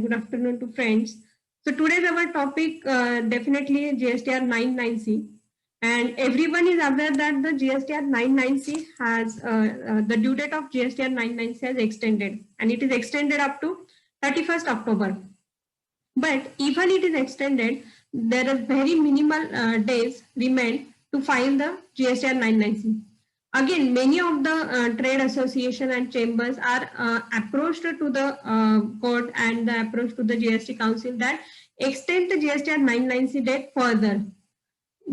good afternoon to friends. So today's our topic definitely GSTR 99C, and everyone is aware that the GSTR 99C has the due date of GSTR 99C has extended, and it is extended up to 31st October. But even it is extended, there are very minimal days remain to file the GSTR 99C. Again, many of the trade association and chambers are approached to the court and the approach to the GST council that extend the GSTR 99C date further.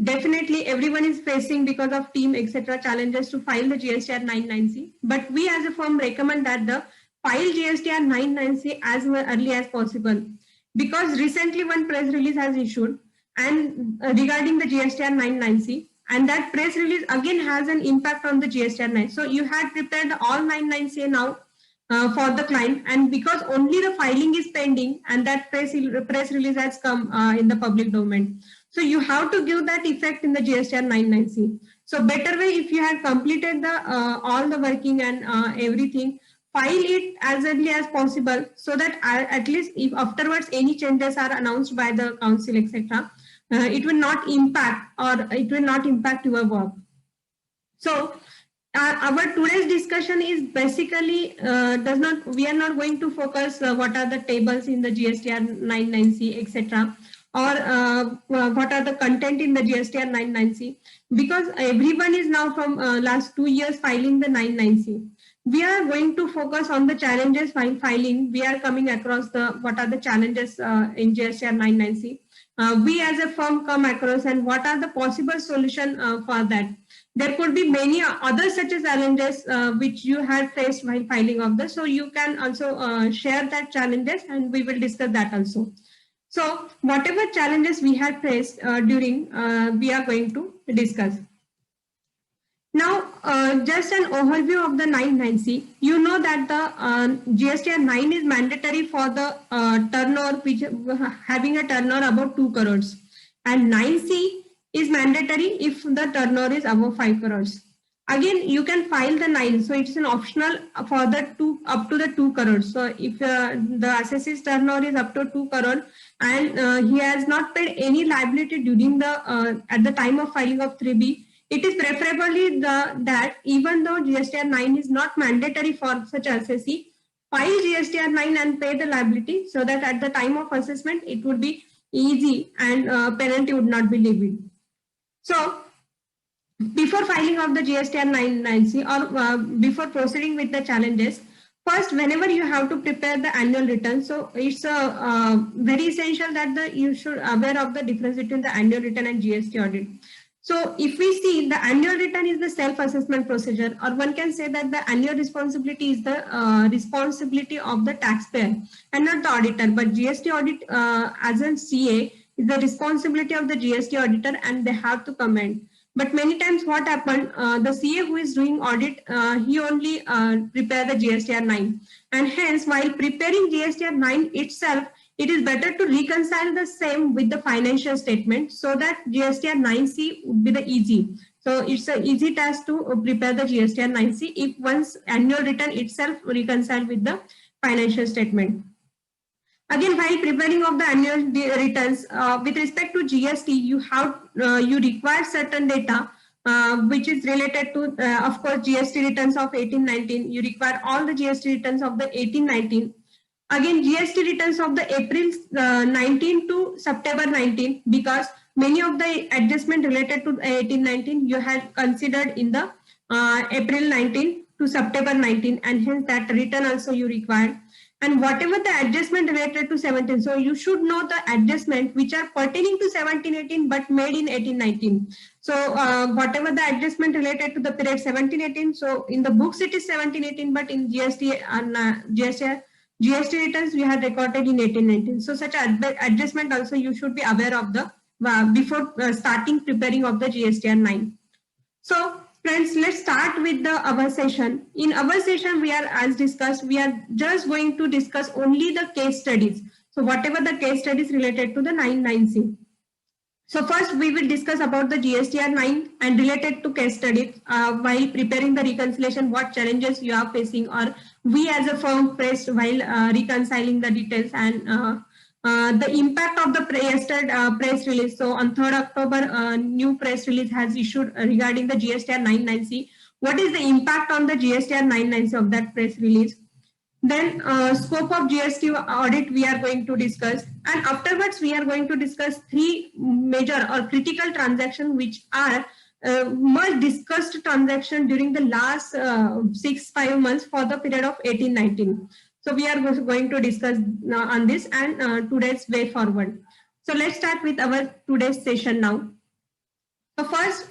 Definitely everyone is facing because of team etc challenges to file the GSTR 99C, but we as a firm recommend that the file GSTR 99C as early as possible, because recently one press release has issued and regarding the GSTR 99C, and that press release again has an impact on the GSTR 9. So you had prepared all 99C now for the client, and because only the filing is pending and that press release has come in the public domain, so you have to give that effect in the GSTR 99C. So better way, if you have completed the all the working and everything, file it as early as possible, so that at least if afterwards any changes are announced by the council etc, it will not impact your work. So our today's discussion is basically we are not going to focus what are the tables in the GSTR 99C etc, or what are the content in the GSTR 99C, because everyone is now from last 2 years filing the 99C. We are going to focus on the challenges while filing. We are coming across what are the challenges in GSTR 99C. We as a firm come across, and what are the possible solution for that. There could be many other such as challenges which you had faced while filing of this. So you can also share that challenges, and we will discuss that also. So whatever challenges we had faced during, we are going to discuss. Now, just an overview of the 99C. You know that the GSTR 9 is mandatory for the turnover which having a turnover above 2 crores, and 9C is mandatory if the turnover is above 5 crores. Again, you can file the 9, so it's an optional for the 2 up to the 2 crores. So if the assessor's turnover is up to 2 crore and he has not paid any liability during the at the time of filing of 3B, it is preferably that even though GSTR 9 is not mandatory for such assessee, file GSTR 9 and pay the liability, so that at the time of assessment it would be easy and penalty would not be levied. So before filing of the GSTR 99C or before proceeding with the challenges, first, whenever you have to prepare the annual return, so it's very essential that you should aware of the difference between the annual return and GST audit. So if we see, the annual return is the self-assessment procedure, or one can say that the annual responsibility is the responsibility of the taxpayer and not the auditor. But GST audit as a CA is the responsibility of the GST auditor, and they have to comment. But many times what happened, the CA who is doing audit, he only prepare the GSTR 9. And hence, while preparing GSTR 9 itself, it is better to reconcile the same with the financial statement, so that GSTR 9C would be the easy. So it's an easy task to prepare the GSTR 9C if one's annual return itself reconciled with the financial statement. Again, while preparing of the annual returns, with respect to GST, you require certain data which is related to, of course, GST returns of 18-19. You require all the GST returns of the 18-19. Again, GST returns of the April 19 to September 19, because many of the adjustment related to 18-19 you had considered in the April 19 to September 19, and hence that return also you require. And whatever the adjustment related to 17, so you should know the adjustment which are pertaining to 17-18 but made in 18-19. So whatever the adjustment related to the period 17-18, so in the books it is 17-18, but in GST and GST returns we have recorded in 18-19. So such adjustment also you should be aware of the before starting preparing of the GSTR 9. So friends, let's start with our session. In our session, we are, as discussed, we are just going to discuss only the case studies. So whatever the case studies related to the 99C. So first we will discuss about the GSTR 9 and related to case studies while preparing the reconciliation, what challenges you are facing or we as a firm faced while reconciling the details, and the impact of the press release. So on 3rd October, new press release has issued regarding the GSTR 99C. What is the impact on the GSTR 99C of that press release? Then scope of GST audit we are going to discuss, and afterwards we are going to discuss three major or critical transactions which are much discussed transaction during the last 6-5 months for the period of 18-19. So we are going to discuss on this and today's way forward. So let's start with our today's session now. So first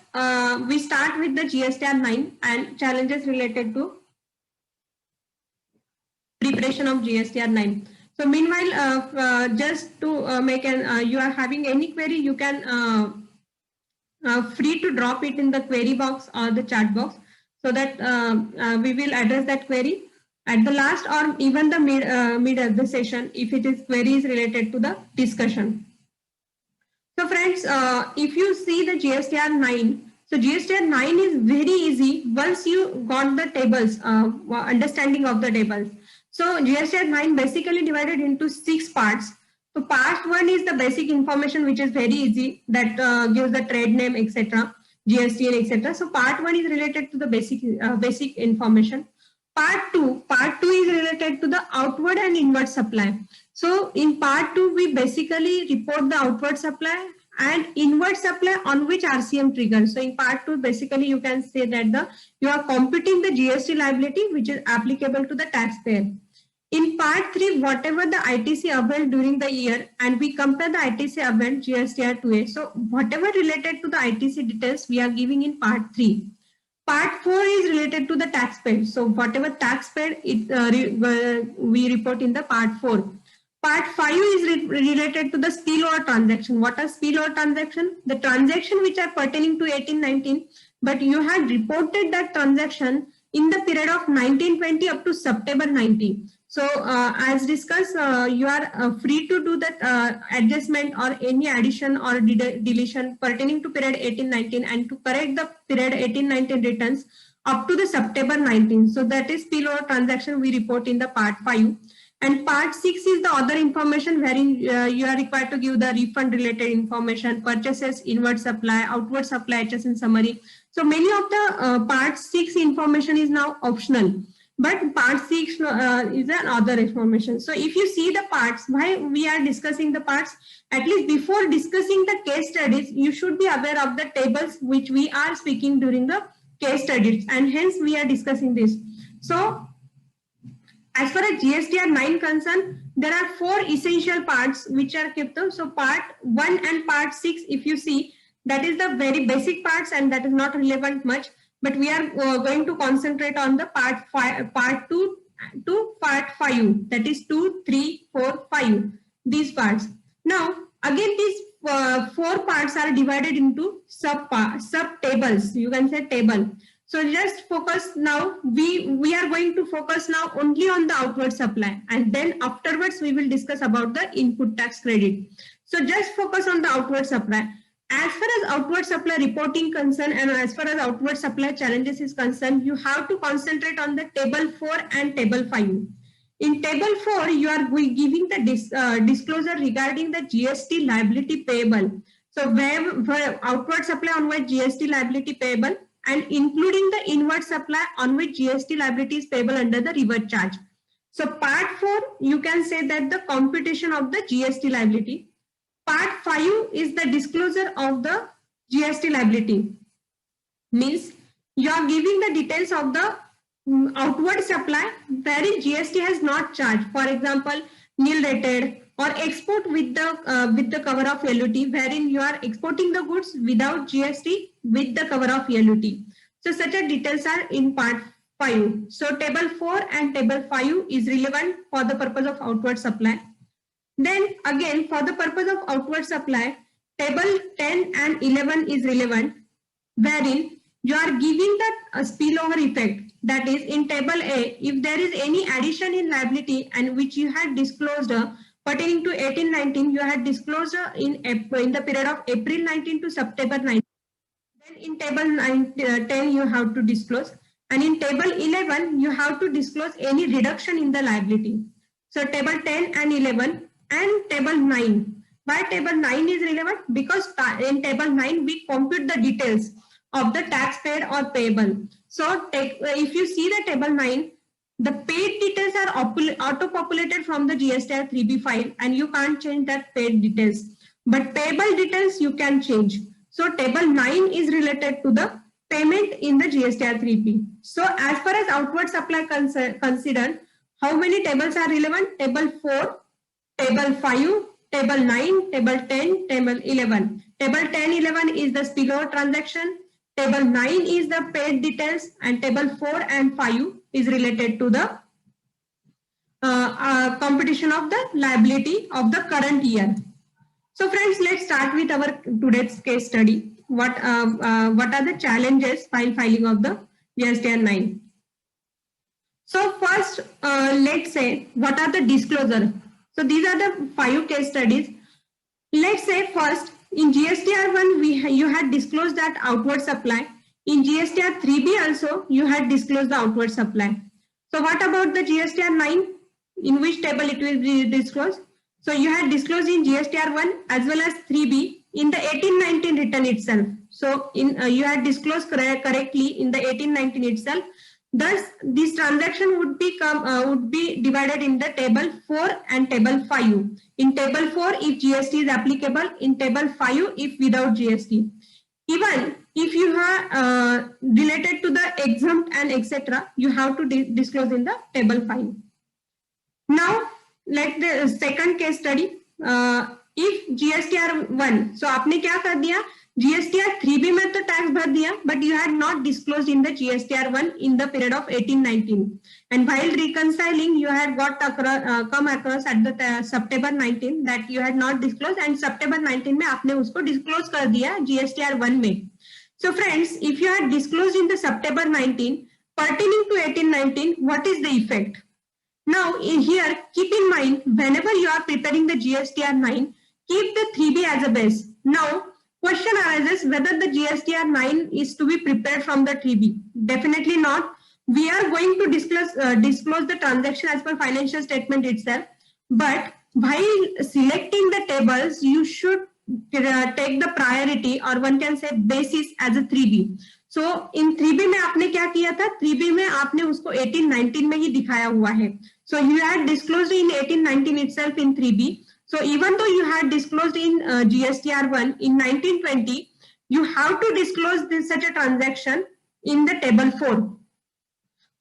we start with the GSTR 9 and challenges related to preparation of GSTR 9. So meanwhile, just to make an, you are having any query, you can free to drop it in the query box or the chat box, so that we will address that query at the last or even the mid of the session if it is queries related to the discussion. So friends, if you see the GSTR 9, so GSTR 9 is very easy once you got the tables, understanding of the tables. So GSTR 9 basically divided into 6 parts. So part 1 is the basic information, which is very easy, that gives the trade name, etc., GST, etc. So part 1 is related to the basic information. Part 2 is related to the outward and inward supply. So in part 2, we basically report the outward supply and inward supply on which RCM triggers. So in part 2, basically you can say that you are computing the GST liability which is applicable to the taxpayer. In part 3, whatever the ITC availed during the year, and we compare the ITC availed GSTR 2A. So whatever related to the ITC details we are giving in part 3. Part 4 is related to the tax paid. So whatever tax paid, we report in the part 4. Part 5 is related to the spillover transaction. What are spillover transaction? The transaction which are pertaining to 18-19, but you had reported that transaction in the period of 1920 up to September 90. So as discussed, you are free to do that adjustment or any addition or deletion pertaining to period 18-19 and to correct the period 18-19 returns up to the September 19. So that is spillover transaction we report in the part 5. And part 6 is the other information wherein you are required to give the refund related information, purchases, inward supply, outward supply, HSN summary. So many of the part 6 information is now optional. But part 6 is another information. So if you see the parts, why we are discussing the parts, at least before discussing the case studies, you should be aware of the tables which we are speaking during the case studies, and hence we are discussing this. So as far as GSTR 9 concerned, there are 4 essential parts which are kept. So part 1 and part 6, if you see, that is the very basic parts and that is not relevant much. But we are going to concentrate on the part 2 to part 5. That is 2, 3, 4, 5. These parts. Now, again, these 4 parts are divided into sub tables. You can say table. So just focus now. We are going to focus now only on the outward supply, and then afterwards we will discuss about the input tax credit. So just focus on the outward supply. As far as outward supply reporting concerned and as far as outward supply challenges is concerned, you have to concentrate on the table 4 and table 5. In table 4, you are giving the disclosure regarding the GST liability payable. So where outward supply on which GST liability payable, and including the inward supply on which GST liability is payable under the revert charge. So part 4, you can say that the computation of the GST liability. Part 5 is the disclosure of the GST liability. Means you are giving the details of the outward supply wherein GST has not charged. For example, nil rated or export with the cover of LUT, wherein you are exporting the goods without GST with the cover of LUT. So such a details are in part 5. So table 4 and table 5 is relevant for the purpose of outward supply. Then again, for the purpose of outward supply, table 10 and 11 is relevant, wherein you are giving the spillover effect. That is, in table A, if there is any addition in liability and which you had disclosed pertaining to 18-19, you had disclosed in the period of April 19 to September 19. Then in table 10, you have to disclose. And in table 11, you have to disclose any reduction in the liability. So table 10 and 11 and table 9. Why table 9 is relevant? Because in table 9, we compute the details of the tax paid or payable. So if you see the table 9, the paid details are auto-populated from the GSTR 3B file and you can't change that paid details. But payable details you can change. So table 9 is related to the payment in the GSTR 3B. So as far as outward supply considered, how many tables are relevant? Table 4, table 5, table 9, table 10, table 11. Table 10, 11 is the spillover transaction. Table 9 is the paid details and table 4 and 5 is related to the computation of the liability of the current year. So friends, let's start with our today's case study. What are the challenges while filing of the GSTR 9? So first, let's say what are the disclosure. So these are the 5 case studies. Let's say first, in GSTR 1, you had disclosed that outward supply. In GSTR 3B also, you had disclosed the outward supply. So what about the GSTR 9? In which table it will be disclosed? So you had disclosed in GSTR 1 as well as 3B in the 18-19 return itself. So you had disclosed correctly in the 18-19 itself. Thus, this transaction would be divided in the table 4 and table 5. In table 4, if GST is applicable. In table 5, if without GST. Even if you are related to the exempt and etc., you have to disclose in the table 5. Now, let the second case study. If GSTR 1, so आपने क्या कर दिया? GSTR 3B में तो tax भर दिया, but you had not disclosed in the GSTR 1 in the period of 18-19. And while reconciling, you had come across at the September 19 that you had not disclosed, and September 19 में आपने उसको disclose कर दिया GSTR 1 में. So friends, if you had disclosed in the September 19 pertaining to 18-19, what is the effect? Now, here, keep in mind, whenever you are preparing the GSTR 9, keep the 3B as a base. Now, question arises whether the GSTR 9 is to be prepared from the 3B. Definitely not. We are going to disclose the transaction as per financial statement itself. But while selecting the tables, you should take the priority, or one can say basis, as a 3B. So in 3B में आपने क्या किया था? 3B में आपने उसको 18-19 में ही दिखाया हुआ है. So you had disclosed in 18-19 itself in 3B. So even though you had disclosed in GSTR 1 in 19-20, you have to disclose such a transaction in the table 4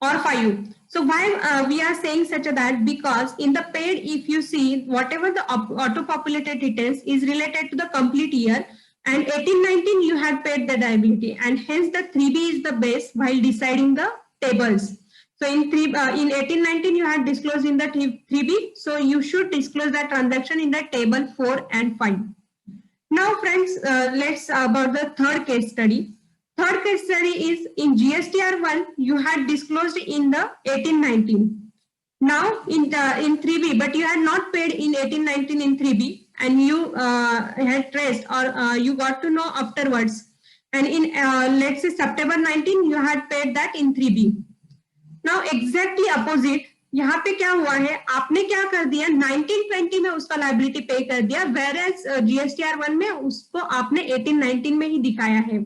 or 5. So why we are saying such a that? Because in the paid, if you see whatever the auto-populated details is related to the complete year, and 18-19 you had paid the liability, and hence the 3B is the base while deciding the tables. So in 18-19 you had disclosed in the 3B, so you should disclose that transaction in the table 4 and 5. Now friends, let's about the third case study. Third case study is in GSTR 1 you had disclosed in the 18-19. Now in 3B, but you had not paid in 18-19 in 3B, and you had traced, or you got to know afterwards. And in let's say September 19, you had paid that in 3B. Now exactly opposite, यहाँ पे क्या हुआ है? आपने क्या कर दिया? 19-20 में उसका लाइबिलिटी पे कर दिया, whereas GSTR 1 में उसको आपने 18-19 में ही दिखाया है.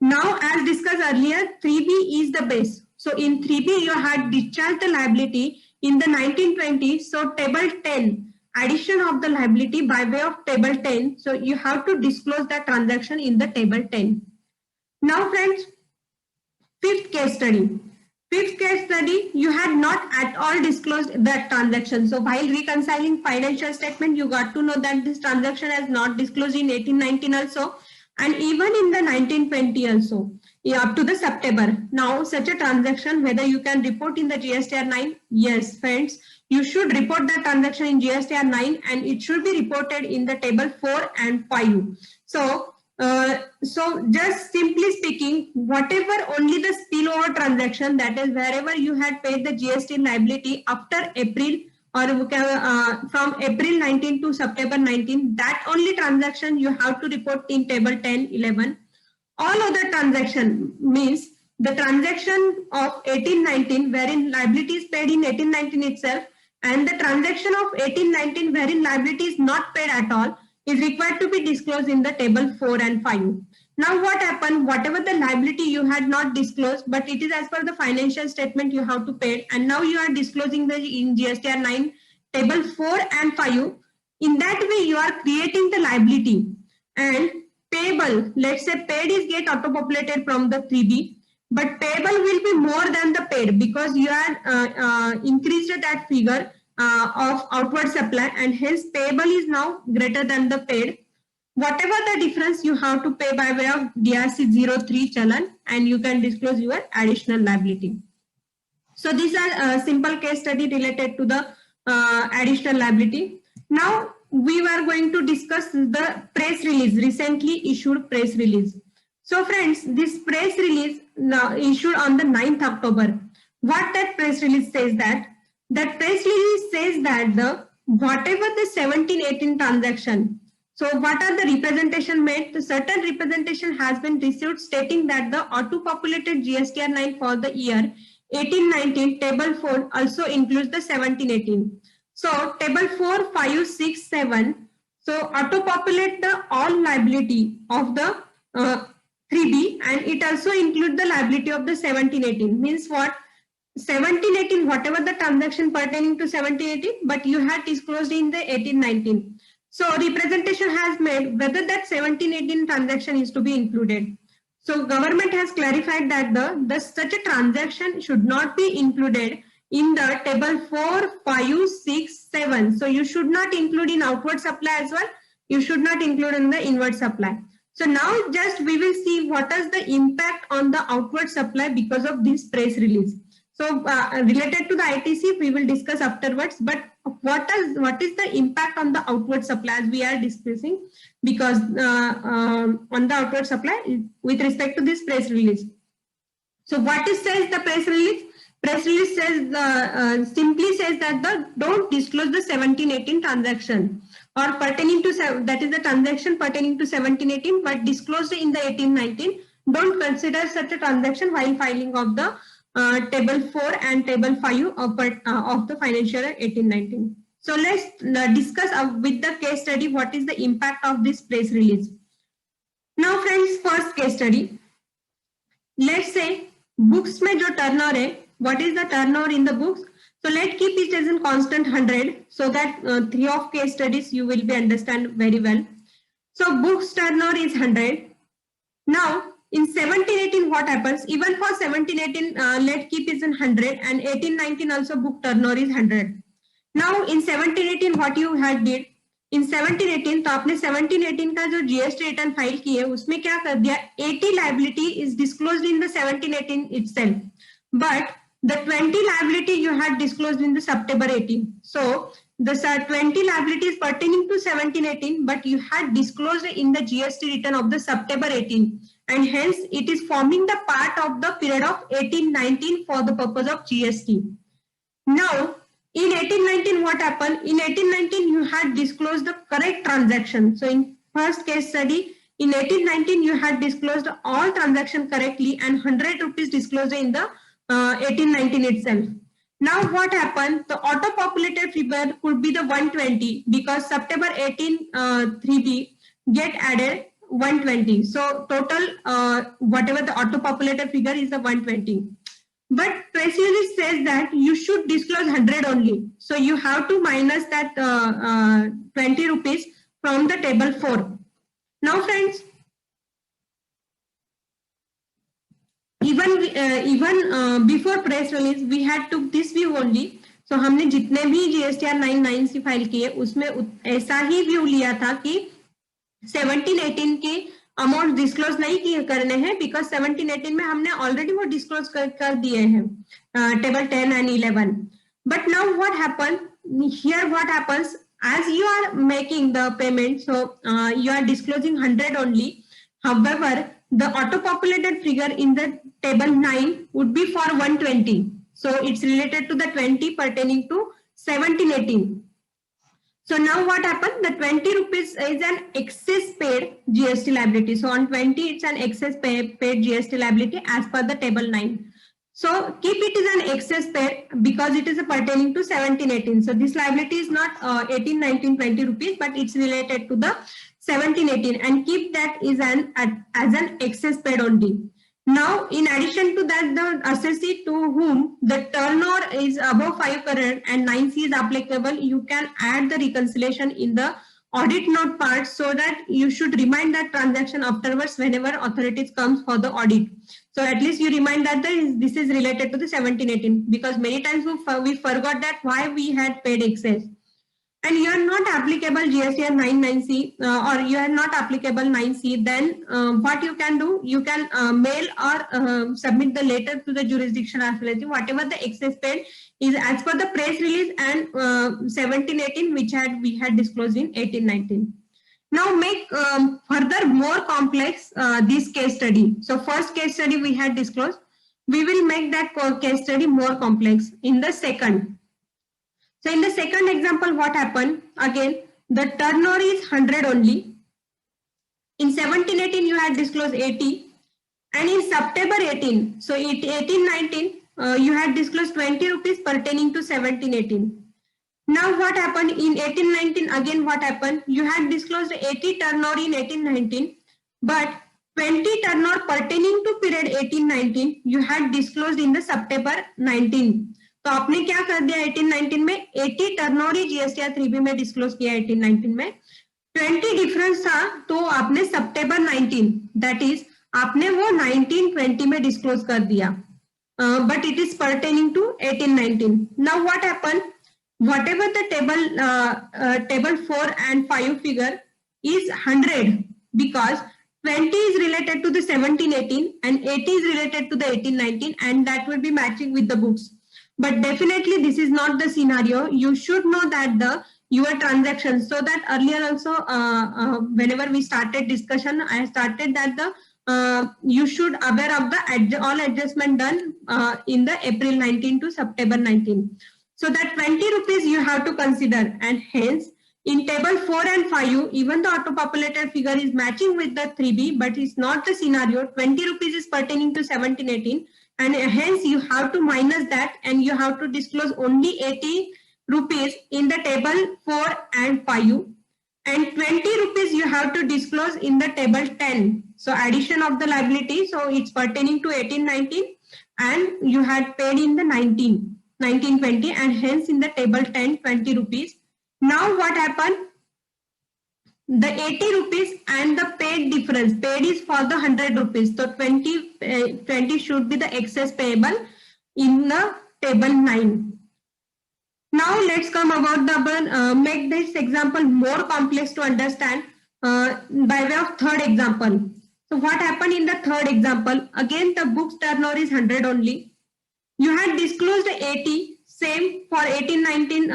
Now, as discussed earlier, 3B is the base. So in 3B, you had discharged the liability in the 19-20. So table 10, addition of the liability by way of table 10. So you have to disclose that transaction in the table 10. Now friends, fifth case study. Fifth case study, you had not at all disclosed that transaction. So while reconciling financial statement, you got to know that this transaction has not disclosed in 18-19 also, and even in the 19-20 also, up to the September. Now such a transaction, whether you can report in the GSTR 9, yes friends, you should report that transaction in GSTR 9, and it should be reported in the table 4 and 5. So just simply speaking, whatever only the spillover transaction, that is wherever you had paid the GST liability after April or from April 19 to September 19, that only transaction you have to report in table 10, 11. All other transaction means the transaction of 18-19 wherein liability is paid in 18-19 itself, and the transaction of 18-19 wherein liability is not paid at all is required to be disclosed in the table 4 and 5. Now what happened, whatever the liability you had not disclosed, but it is as per the financial statement you have to pay, and now you are disclosing the in GSTR 9 table 4 and 5. In that way you are creating the liability, and payable, let's say paid is get auto-populated from the 3B, but payable will be more than the paid because you are increased that figure of outward supply, and hence payable is now greater than the paid. Whatever the difference you have to pay by way of DRC 03 challan, and you can disclose your additional liability. So these are a simple case study related to the additional liability. Now we were going to discuss the press release, recently issued press release. So friends, this press release issued on the 9th October. What that press release says that press release says that the whatever the 17-18 transaction. So what are the representation made? The certain representation has been received stating that the auto-populated GSTR 9 for the year 18-19 table 4 also includes the 17-18. So table 4, 5, 6, 7. So auto-populate the all liability of the 3B, and it also includes the liability of the 17-18. Means what? 17-18, whatever the transaction pertaining to 17-18, but you had disclosed in the 18-19. So representation has made whether that 17-18 transaction is to be included. So government has clarified that such a transaction should not be included in the table 4, 5, 6, 7. So you should not include in outward supply as well. You should not include in the inward supply. So now just we will see what is the impact on the outward supply because of this press release. So related to the ITC, we will discuss afterwards, but what is the impact on the outward supply as we are discussing, because on the outward supply with respect to this press release. So what it says the press release? Press release says simply says that don't disclose the 17-18 transaction or pertaining to, that is the transaction pertaining to 17-18, but disclosed in the 18-19. Don't consider such a transaction while filing of the table 4 and table 5 of the financial year 18-19. So let's discuss with the case study what is the impact of this press release. Now friends, first case study. Let's say books में जो turnover है, what is the turnover in the books? So let's keep it as a constant 100 so that 3 of case studies you will be understand very well. So books turnover is 100. Now in 17-18 what happens? Even for 17-18 let's keep it in 100, and 18-19 also book turnover is 100. Now in 17-18 what you had did? In 17-18 तो आपने 17-18 का जो GST return file की है उसमें क्या कर दिया? 80 liability is disclosed in the 17-18 itself, but the 20 liability you had disclosed in the September 18. So the 20 liabilities pertaining to 17-18, but you had disclosed in the GST return of the September 18, and hence it is forming the part of the period of 18-19 for the purpose of GST. Now in 18-19 what happened? In 18-19 you had disclosed the correct transaction. So in first case study, in 18-19 you had disclosed all transaction correctly and 100 rupees disclosed in the 18-19 itself. Now what happened? The auto-populated figure could be the 120 because September 18 3B get added 120. So total whatever the auto-populated figure is the 120. But press release says that you should disclose 100 only. So you have to minus that 20 rupees from the table 4. Now friends, even before press release we had took this view only. So हमने जितने भी GSTR 9-9C file किए उसमें ऐसा ही view लिया था कि 17-18 के अमाउंट डिस्क्लोज नहीं किए करने हैं, बिकॉज 17-18 में हमने ऑलरेडी वो डिस्क्लोज कर दिए हैं table 10 and 11. But now what happened here? What happens as you are making the payment? So you are disclosing 100 only. However, the auto-populated figure in the table 9 would be for 120. So it's related to the 20 pertaining to 1718. So now what happened? The 20 rupees is an excess paid GST liability. So on 20, it's an excess paid GST liability as per the table 9. So keep it as an excess paid because it is pertaining to 1718. So this liability is not 18, 19, 20 rupees, but it's related to the 1718, and keep that is as an excess paid only. Now, in addition to that, the assessee to whom the turnover is above 5 crore and 9C is applicable, you can add the reconciliation in the audit note part, so that you should remind that transaction afterwards whenever authorities comes for the audit. So at least you remind that this is related to the 1718, because many times we forgot that why we had paid excess. And you are not applicable GSTR 99C or you are not applicable 9C, then what you can do, you can mail or submit the letter to the jurisdiction authority, whatever the excess paid is as per the press release and 1718 which we had disclosed in 1819. Now make further more complex this case study. So first case study we had disclosed, we will make that case study more complex in the second. So in the second example, what happened? Again, the turnover is 100 only. In 1718, you had disclosed 80. And in September 18, so 1819, you had disclosed 20 rupees pertaining to 1718. Now what happened in 1819? Again, what happened? You had disclosed 80 turnover in 1819, but 20 turnover pertaining to period 1819, you had disclosed in the September 19. तो आपने क्या कर दिया 1819 में 80 turnover ही GSTR 3B में disclose किया 1819 में, 20 difference था तो आपने सितंबर 19 दैट इज आपने वो 1920 में डिस्क्लोज कर दिया, but it is pertaining to 1819. Now what happen, whatever the table 4 and 5 figure is 100 because 20 is related to the 1718 and 80 is related to the 1819, and that will be matching with the books. But definitely this is not the scenario. You should know that your transactions, so that earlier also whenever we started discussion, I started that you should aware of the all adjustment done in the April 19 to September 19. So that 20 rupees you have to consider, and hence in table 4 and 5, even the auto-populated figure is matching with the 3B, but it's not the scenario. 20 rupees is pertaining to 1718, and hence you have to minus that, and you have to disclose only 80 rupees in the table 4 and 5, and 20 rupees you have to disclose in the table 10. So addition of the liability, so it's pertaining to 1819, and you had paid in the 1920, and hence in the table 10, 20 rupees. Now what happened? The 80 rupees and the paid difference, paid is for the 100 rupees. So 20 should be the excess payable in the table 9. Now let's come about the, make this example more complex to understand by way of third example. So what happened in the third example? Again, the book's turnover is 100 only. You had disclosed 80, same for 1819,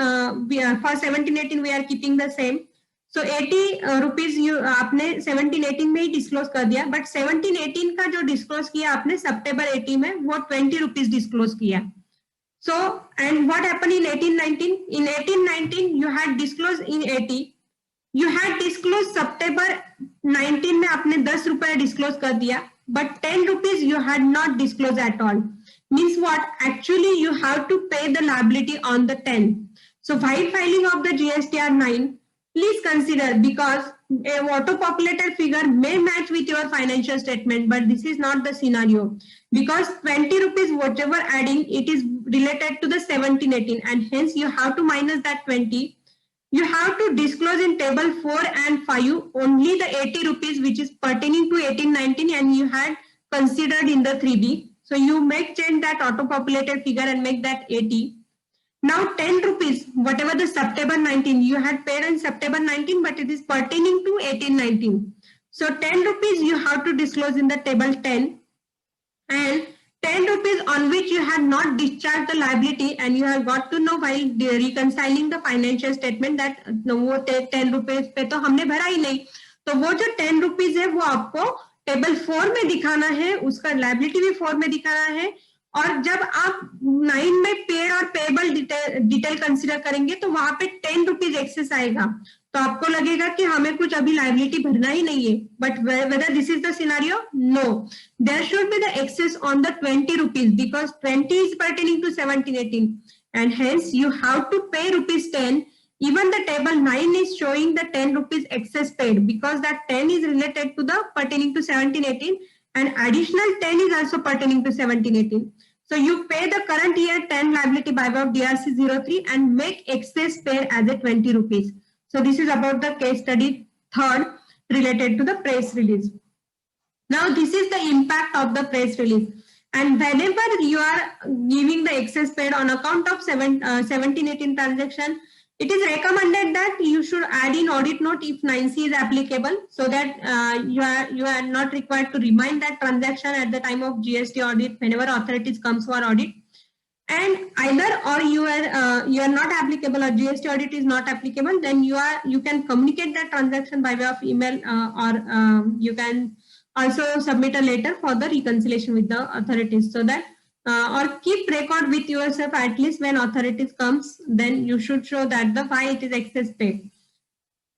for 1718 we are keeping the same. So 80 rupees you आपने 1718 में ही disclose कर दिया, but 1718 का जो disclose किया आपने सितंबर 18 में वो 20 रुपीज डिस्क्लोज किया. So and what happened in 1819? In 1819 you had disclosed in 80, you had disclosed September 19 में आपने 10 रुपए डिस्क्लोज कर दिया, but 10 rupees you had not disclosed at all. Means what? Actually you have to pay the liability on the 10. So while filing of the GSTR 9, please consider, because a auto-populated figure may match with your financial statement, but this is not the scenario, because 20 rupees whatever adding, it is related to the 1718, and hence you have to minus that 20. You have to disclose in table 4 and 5 only the 80 rupees which is pertaining to 1819 and you had considered in the 3B. So you make change that auto-populated figure and make that 80. Now 10 rupees, whatever the September 19, you had paid in September 19, but it is pertaining to 1819. So 10 rupees you have to disclose in the table 10, and 10 rupees on which you have not discharged the liability, and you have got to know while reconciling the financial statement that वो 10 rupees पे तो हमने भरा ही नहीं, तो वो जो 10 rupees है वो आपको टेबल 4 में दिखाना है, उसका लायबिलिटी भी 4 में दिखाना है, और जब आप 9 में पेड और पेएबल डिटेल कंसिडर करेंगे तो वहां पे 10 रुपीज एक्सेस आएगा, तो आपको लगेगा कि हमें कुछ अभी लाइबिलिटी भरना ही नहीं है, but whether this is the scenario, no, there should be the access on the 20 rupees because 20 is pertaining to 17-18 and hence you have to pay rupees 10. Even the table 9 is showing the 10 rupees excess paid because that 10 is related to the pertaining to 17-18 and additional 10 is also pertaining to 17-18. So you pay the current year 10 liability by way of DRC 03 and make excess pay as a 20 rupees. So this is about the case study third related to the press release. Now this is the impact of the press release. And whenever you are giving the excess paid on account of 17-18 transaction, it is recommended that you should add in audit note if 9C is applicable, so that you are not required to remind that transaction at the time of GST audit whenever authorities comes for audit. And either or you are not applicable or GST audit is not applicable, then you can communicate that transaction by way of email or you can also submit a letter for the reconciliation with the authorities, so that or keep record with yourself at least when authorities comes, then you should show that the why it is excess paid.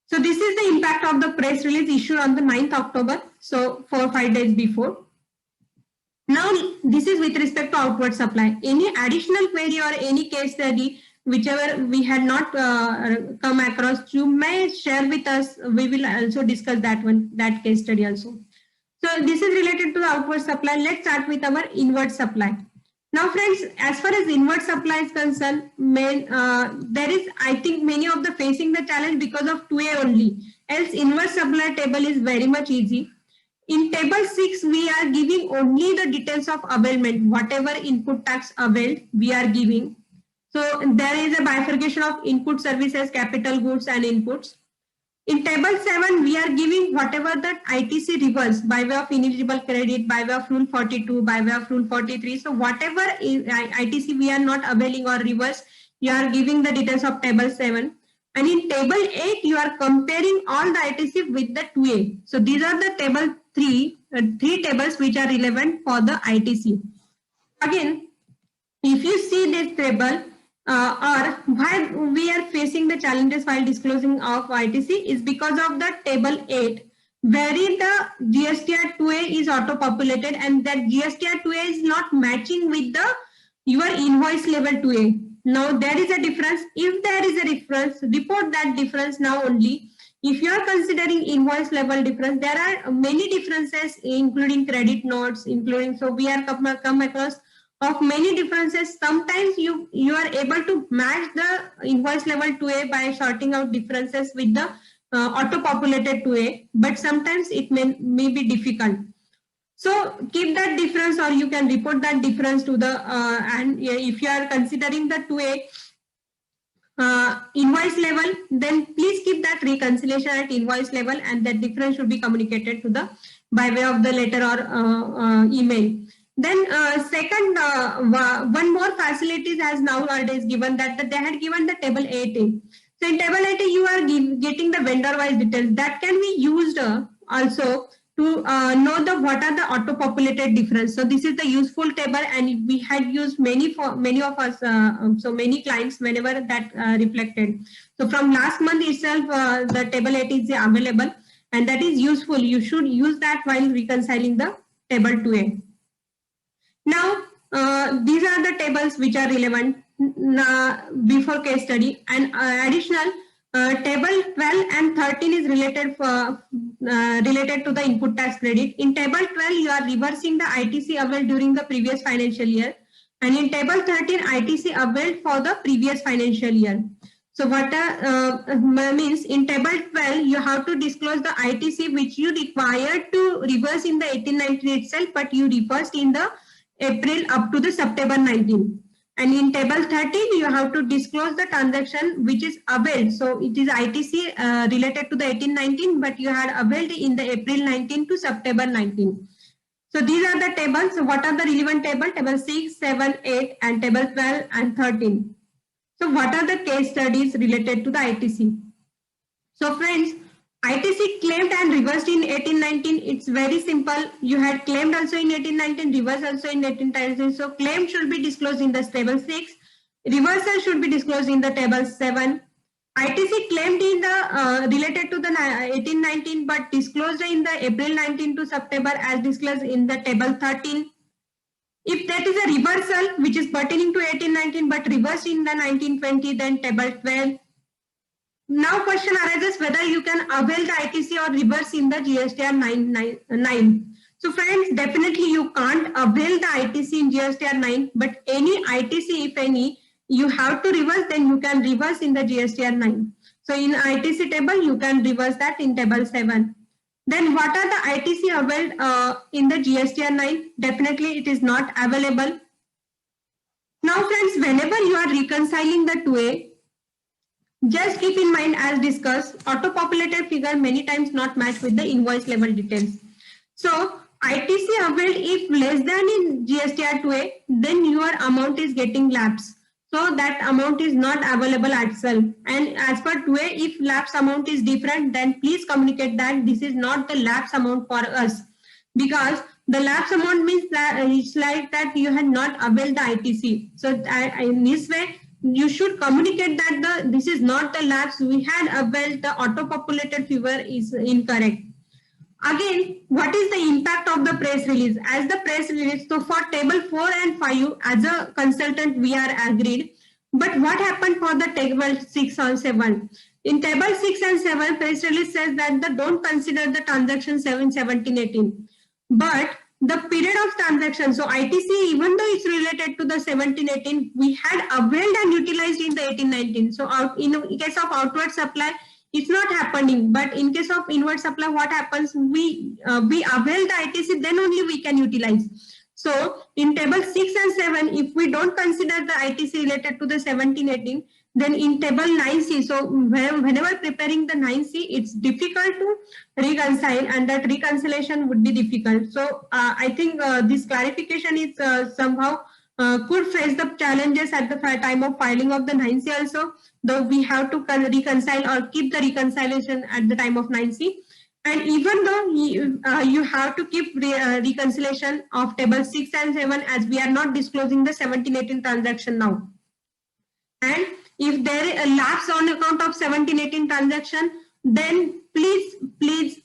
So this is the impact of the press release issued on the 9th October, so 4 or 5 days before. Now this is with respect to outward supply. Any additional query or any case study whichever we had not come across, you may share with us. We will also discuss that case study also. So this is related to the outward supply. Let's start with our inward supply. Now friends, as far as inward supply is concerned, there is, I think, many of the facing the challenge because of 2A only. Else inward supply table is very much easy. In table 6, we are giving only the details of availment, whatever input tax availed, we are giving. So there is a bifurcation of input services, capital goods and inputs. In table 7, we are giving whatever that ITC reverse by way of ineligible credit, by way of rule 42, by way of rule 43. So whatever is ITC we are not availing or reverse, you are giving the details of table 7. And in table 8, you are comparing all the ITC with the 2A. So these are the table 3 tables which are relevant for the ITC. Again, if you see this table, or why we are facing the challenges while disclosing of ITC is because of the table 8, wherein the GSTR 2A is auto-populated and that GSTR 2A is not matching with the your invoice level 2A. Now there is a difference. If there is a difference, report that difference now only. If you are considering invoice level difference, there are many differences, including credit notes, including, so we are come across of many differences. Sometimes you are able to match the invoice level 2A by sorting out differences with the auto-populated 2A, but sometimes it may be difficult. So keep that difference, or you can report that difference to the, and if you are considering the 2A invoice level, then please keep that reconciliation at invoice level and that difference should be communicated to the by way of the letter or email. Then second, one more facilities has nowadays given that they had given the table 80. So in table 80, you are getting the vendor wise details that can be used also to know what are the auto-populated difference. So this is the useful table, and we had used many of us, so many clients whenever that reflected. So from last month itself, the table 8 is available, and that is useful. You should use that while reconciling the table 2A. Now, these are the tables which are relevant before case study, and additional table 12 and 13 is related to the input tax credit. In table 12, you are reversing the ITC availed during the previous financial year, and in table 13, ITC availed for the previous financial year. So what means in table 12, you have to disclose the ITC which you required to reverse in the 18-19 itself, but you reversed in the April up to the September 19. And in table 13, you have to disclose the transaction which is availed. So it is ITC related to the 18-19, but you had availed in the April 19 to September 19. So these are the tables. So what are the relevant tables? Table 6, 7, 8, and table 12 and 13. So what are the case studies related to the ITC? So friends, ITC claimed and reversed in 1819. It's very simple. You had claimed also in 1819, reversed also in 1819. So claim should be disclosed in the table 6. Reversal should be disclosed in the table 7. ITC claimed in the related to the 1819 but disclosed in the April 19 to September as disclosed in the table 13. If that is a reversal which is pertaining to 1819 but reversed in the 1920, then table 12. Now question arises whether you can avail the ITC or reverse in the GSTR 9. So friends, definitely you can't avail the ITC in GSTR 9, but any ITC, if any, you have to reverse, then you can reverse in the GSTR 9. So in ITC table, you can reverse that in table 7. Then what are the ITC availed in the GSTR 9? Definitely it is not available. Now friends, whenever you are reconciling the 2A, just keep in mind, as discussed, auto-populated figure many times not match with the invoice level details. So ITC availed if less than in GSTR 2A, then your amount is getting lapse. So that amount is not available at itself. And as per 2A, if lapse amount is different, then please communicate that this is not the lapse amount for us. Because the lapse amount means that it's like that you had not availed the ITC. So in this way, you should communicate that this is not the lapse we had availed, the auto-populated figure is incorrect. Again, what is the impact of the press release? As the press release, so for table 4 and 5, as a consultant, we are agreed. But what happened for the table 6 and 7? In table 6 and 7, press release says that don't consider the transaction 7, 17, 18. But the period of transaction, so ITC, even though it's related to the 17-18, we had availed and utilized in the 18-19. So in case of outward supply, it's not happening. But in case of inward supply, what happens? We avail the ITC, then only we can utilize. So in table 6 and 7, if we don't consider the ITC related to the 17-18, then in table 9C, so whenever preparing the 9C, it's difficult to reconcile, and that reconciliation would be difficult. So I think this clarification is somehow could face the challenges at the time of filing of the 9C also, though we have to reconcile or keep the reconciliation at the time of 9C. And even though you have to keep reconciliation of table 6 and 7, as we are not disclosing the 17-18 transaction now. And if there is a lapse on account of 17-18 transaction, then please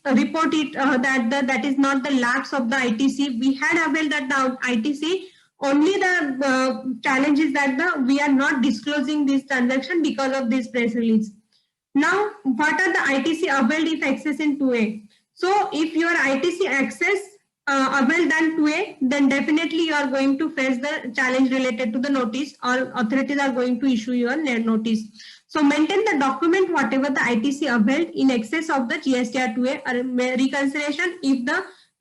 report it that is not the lapse of the ITC. We had availed that the ITC. Only the challenge is that we are not disclosing this transaction because of this press release. Now, what are the ITC availed if access in 2A? So, if your ITC access availed than 2A, then definitely you are going to face the challenge related to the notice, or authorities are going to issue your notice. So, maintain the document whatever the ITC availed in excess of the GSTR 2A or reconciliation if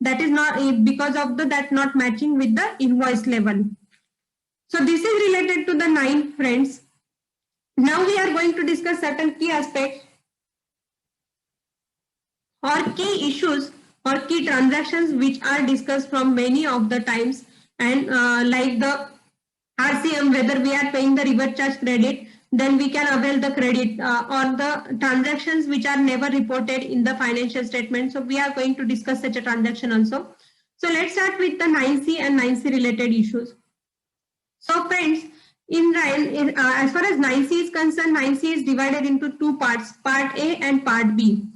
that is not because of that not matching with the invoice level. So, this is related to the 9, friends. Now we are going to discuss certain key aspects or key issues or key transactions which are discussed from many of the times, and like the RCM, whether we are paying the reverse charge credit, then we can avail the credit, or the transactions which are never reported in the financial statement. So we are going to discuss such a transaction also. So let's start with the 9C and 9C related issues. So friends, as far as 9C is concerned, 9C is divided into two parts, part A and part B.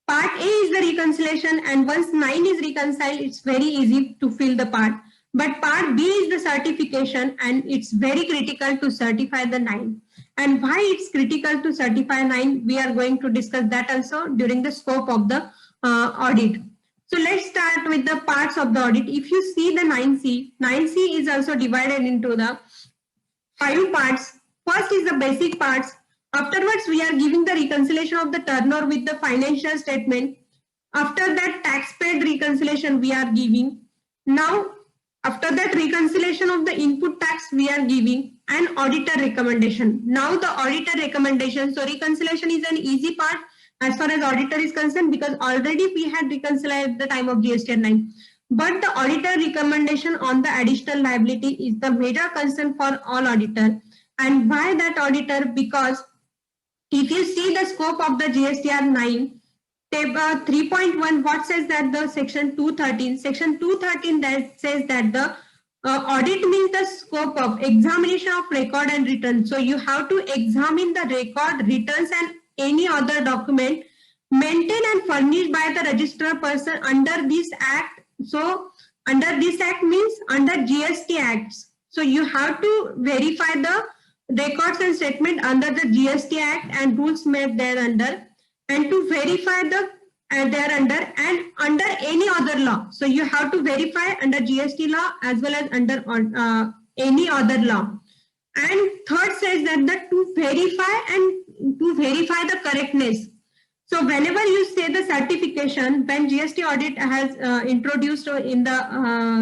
Part A is the reconciliation, and once 9 is reconciled, it's very easy to fill the part. But part B is the certification, and it's very critical to certify the 9. And why it's critical to certify 9, we are going to discuss that also during the scope of the audit. So let's start with the parts of the audit. If you see the 9C, 9C is also divided into the 5 parts. First is the basic parts. Afterwards, we are giving the reconciliation of the turnover with the financial statement. After that, tax paid reconciliation we are giving. Now, after that, reconciliation of the input tax we are giving, and auditor recommendation. Now the auditor recommendation. So reconciliation is an easy part as far as auditor is concerned, because already we had reconciled at the time of GSTR 9. But the auditor recommendation on the additional liability is the major concern for all auditor. And why that auditor? Because if you see the scope of the GSTR 9, Table 3.1, what says that the section 213? Section 213 that says that the audit means the scope of examination of record and return. So you have to examine the record, returns and any other document maintained and furnished by the registered person under this act. So under this act means under GST acts. So you have to verify the records and statement under the GST act and rules made thereunder, and to verify the thereunder and under any other law. So you have to verify under GST law as well as under any other law. And third says that to verify the correctness. So whenever you say the certification, when GST audit has introduced in the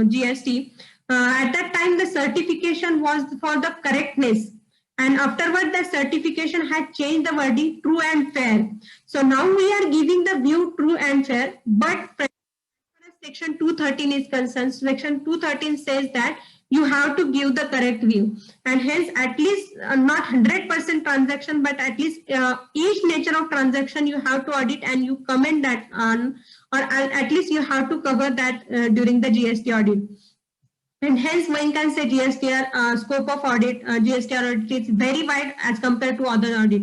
GST, at that time the certification was for the correctness. And afterward, the certification had changed the wording true and fair. So now we are giving the view true and fair, but section 213 is concerned, section 213 says that you have to give the correct view, and hence at least not 100% transaction, but at least each nature of transaction you have to audit and you comment that on, or at least you have to cover that during the GST audit. And hence one can say GSTR scope of audit, GSTR audit is very wide as compared to other audit.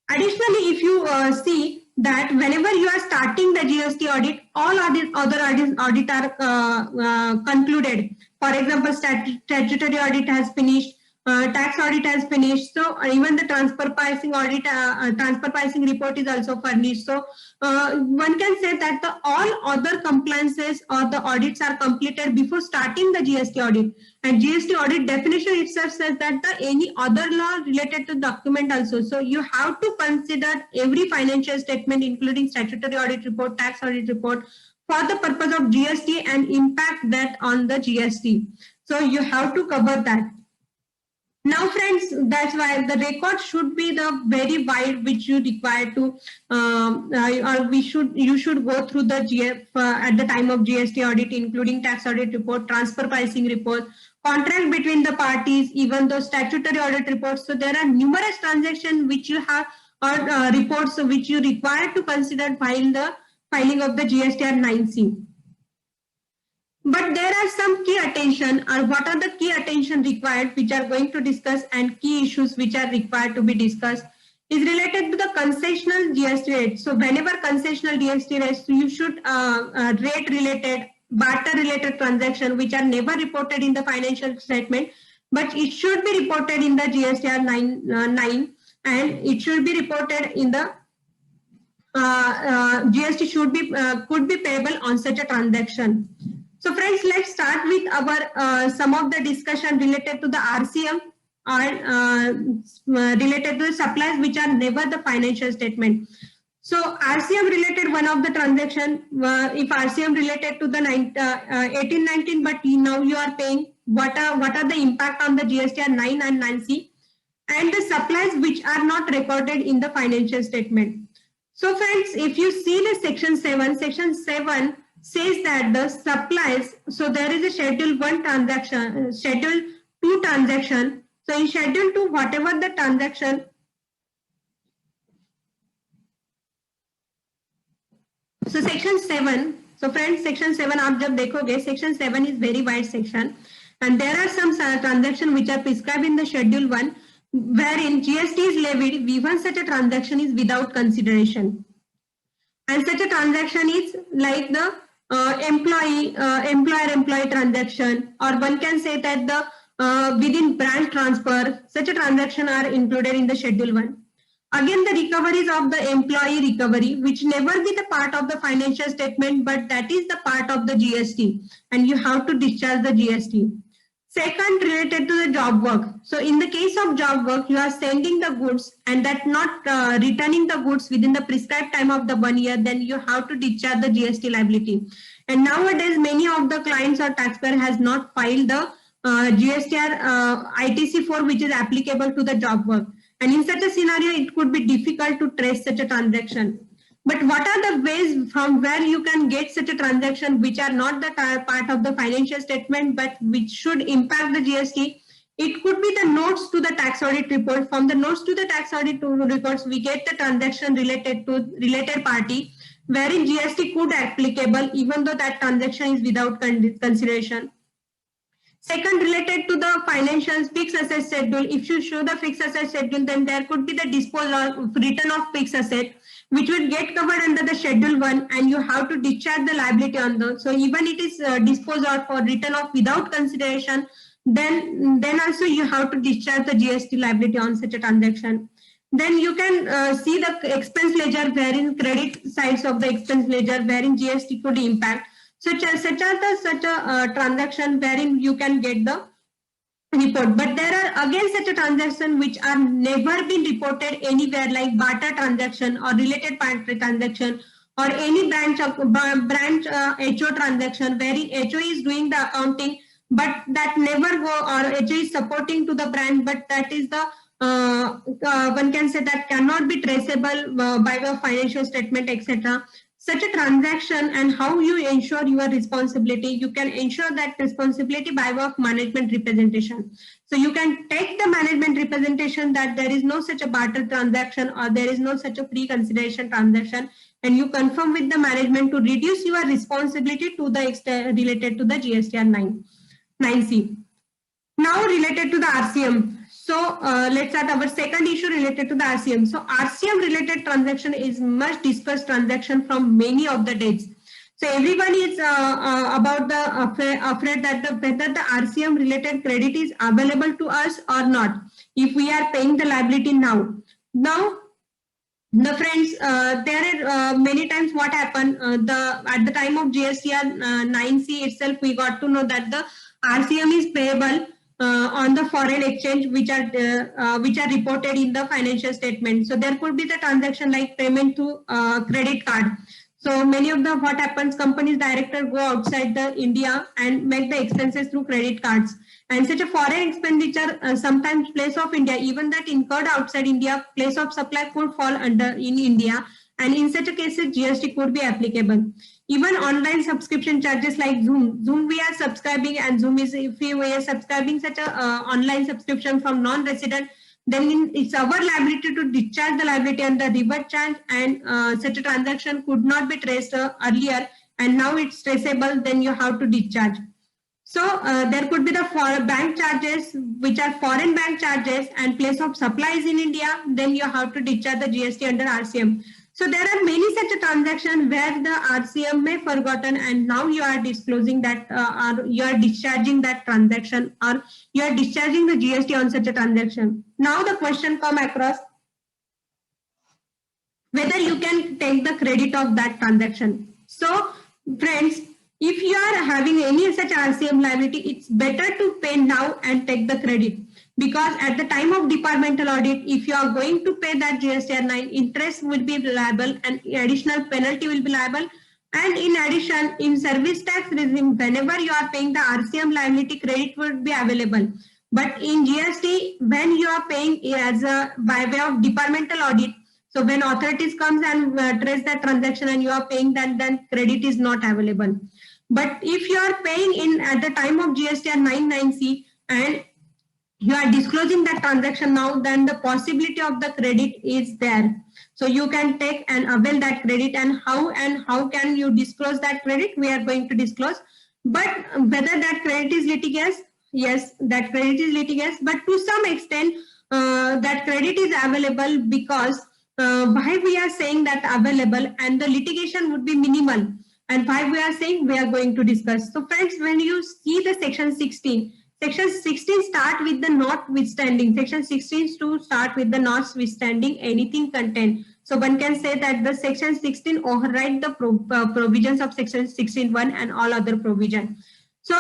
Additionally, if you see that whenever you are starting the GST audit, all other audit are concluded. For example, statutory audit has finished, tax audit has finished. So even the transfer pricing audit, transfer pricing report is also furnished. So one can say that all other compliances or the audits are completed before starting the GST audit. And GST audit definition itself says that any other law related to document also. So you have to consider every financial statement, including statutory audit report, tax audit report, for the purpose of GST and impact that on the GST. So you have to cover that. Now, friends, that's why the record should be the very wide which you require to, or you should go through the GF at the time of GST audit, including tax audit report, transfer pricing report, contract between the parties, even those statutory audit reports. So there are numerous transactions which you have, or reports which you require to consider while the filing of the GSTR 9C. But there are some key attention, or what are the key attention required, which are going to discuss, and key issues which are required to be discussed is related to the concessional GST rate. So whenever concessional GST rates, you should rate related, barter related transaction which are never reported in the financial statement, but it should be reported in the GSTR 9, and it should be reported in the GST should be could be payable on such a transaction. So friends, let's start with our some of the discussion related to the RCM or related to the supplies which are never the financial statement. So RCM related one of the transaction, if RCM related to the 1819, but now you are paying, what are the impact on the GSTR 9 and 9C, and the supplies which are not recorded in the financial statement. So friends, if you see the section 7 says that the supplies, so there is a schedule 1 transaction, schedule 2 transaction. So in schedule 2, whatever the transaction, so section 7, so friends, section 7 आप जब देखोगे, section 7 is very wide section, and there are some transactions which are prescribed in the schedule 1, wherein GST is levied even such a transaction is without consideration. And such a transaction is like the employer-employee transaction, or one can say that the within branch transfer, such a transaction are included in the schedule 1. Again, the recoveries of the employee recovery, which never be the part of the financial statement, but that is the part of the GST, and you have to discharge the GST. Second, related to the job work. So in the case of job work, you are sending the goods and that not returning the goods within the prescribed time of the 1 year, then you have to discharge the GST liability. And nowadays, many of the clients or taxpayer has not filed the GSTR ITC4, which is applicable to the job work. And in such a scenario, it could be difficult to trace such a transaction. But what are the ways from where you can get such a transaction which are not the part of the financial statement, but which should impact the GST? It could be the notes to the tax audit report. From the notes to the tax audit reports, we get the transaction related to related party, wherein GST could applicable even though that transaction is without consideration. Second, related to the financial fixed asset schedule, if you show the fixed asset schedule, then there could be the disposal of return of fixed asset, which will get covered under the schedule 1, and you have to discharge the liability on those. So even it is disposed of or written off without consideration, then also you have to discharge the GST liability on such a transaction. Then you can see the expense ledger, wherein credit sides of the expense ledger, wherein GST could impact. Such a transaction wherein you can get the report. But there are again such a transaction which are never been reported anywhere, like barter transaction or related party transaction, or any branch HO transaction wherein HO is doing the accounting, but that never go, or HO is supporting to the branch, but that is the one can say that cannot be traceable by the financial statement, etc. Such a transaction, and how you ensure your responsibility, you can ensure that responsibility by way of management representation. So you can take the management representation that there is no such a barter transaction or there is no such a pre-consideration transaction, and you confirm with the management to reduce your responsibility to the related to the GSTR 9C. Now related to the RCM. So let's start our second issue related to the RCM. So RCM related transaction is much discussed transaction from many of the dates. So everyone is about the afraid that whether the RCM related credit is available to us or not if we are paying the liability now. Now, the friends, there are many times what happened at the time of GSTR 9C itself, we got to know that the RCM is payable on the foreign exchange, which are reported in the financial statement. So there could be the transaction like payment to credit card. So many of the what happens, companies director go outside the India and make the expenses through credit cards. And such a foreign expenditure, sometimes place of India, even that incurred outside India, place of supply could fall under in India. And in such a case, GST could be applicable. Even online subscription charges like Zoom we are subscribing, and Zoom is, if we are subscribing such a online subscription from non-resident, then it's our liability to discharge the liability and the revert charge, and such a transaction could not be traced earlier, and now it's traceable, then you have to discharge. So there could be the bank charges, which are foreign bank charges, and place of supplies in India, then you have to discharge the GST under RCM. So there are many such a transaction where the RCM may forgotten, and now you are disclosing that or you are discharging that transaction, or you are discharging the GST on such a transaction. Now the question come across whether you can take the credit of that transaction. So friends, if you are having any such RCM liability, it's better to pay now and take the credit. Because at the time of departmental audit, if you are going to pay that GSTR 9, interest will be liable and additional penalty will be liable. And in addition, in service tax regime, whenever you are paying the RCM liability, credit would be available. But in GST, when you are paying as a by way of departmental audit, so when authorities comes and trace that transaction and you are paying that, then credit is not available. But if you are paying in at the time of GSTR 9(9)(c) and you are disclosing that transaction now, then the possibility of the credit is there. So you can take and avail that credit, and how can you disclose that credit? We are going to disclose. But whether that credit is litigious, yes, that credit is litigious, but to some extent that credit is available, because why we are saying that available, and the litigation would be minimal, and why we are saying we are going to discuss. So friends, when you see the section 16, Section 16 start with the notwithstanding. Section 16 to start with the notwithstanding anything contained. So one can say that the Section 16 override the provisions of Section 16(1) and all other provision. So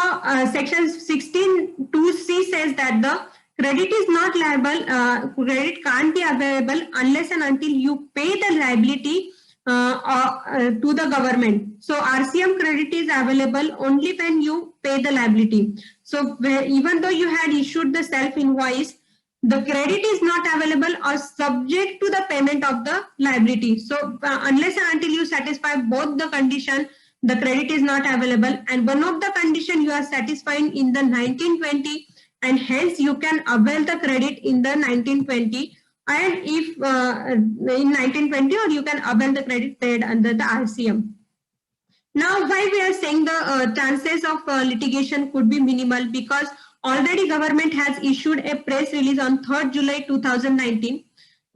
Section 16 2C says that the credit is not liable, credit can't be available unless and until you pay the liability to the government. So RCM credit is available only when you pay the liability. So even though you had issued the self invoice, the credit is not available or subject to the payment of the liability. So unless and until you satisfy both the condition, the credit is not available. And one of the condition you are satisfying in the 1920, and hence you can avail the credit in the 1920 and if in 1920, or you can avail the credit paid under the RCM. Now, why we are saying the chances of litigation could be minimal, because already government has issued a press release on 3rd July 2019.